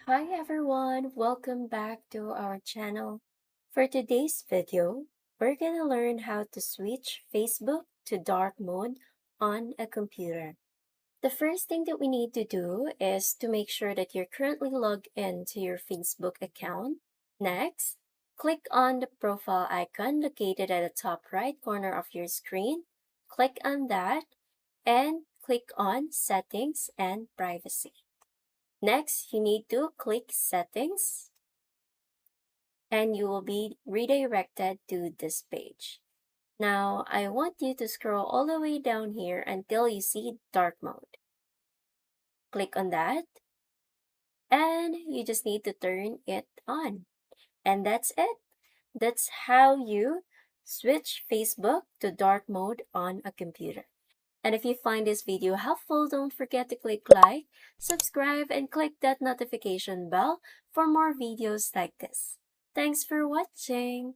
Hi everyone, welcome back to our channel. For today's video, we're gonna learn how to switch Facebook to dark mode on a computer. The first thing that we need to do is to make sure that you're currently logged into your Facebook account. Next, click on the profile icon located at the top right corner of your screen. Click on that and click on Settings and Privacy. Next, you need to click Settings and you will be redirected to this page. Now, I want you to scroll all the way down here until you see dark mode. Click on that and you just need to turn it on. And that's it. That's how you switch Facebook to dark mode on a computer. And if you find this video helpful, don't forget to click like, subscribe, and click that notification bell for more videos like this. Thanks for watching!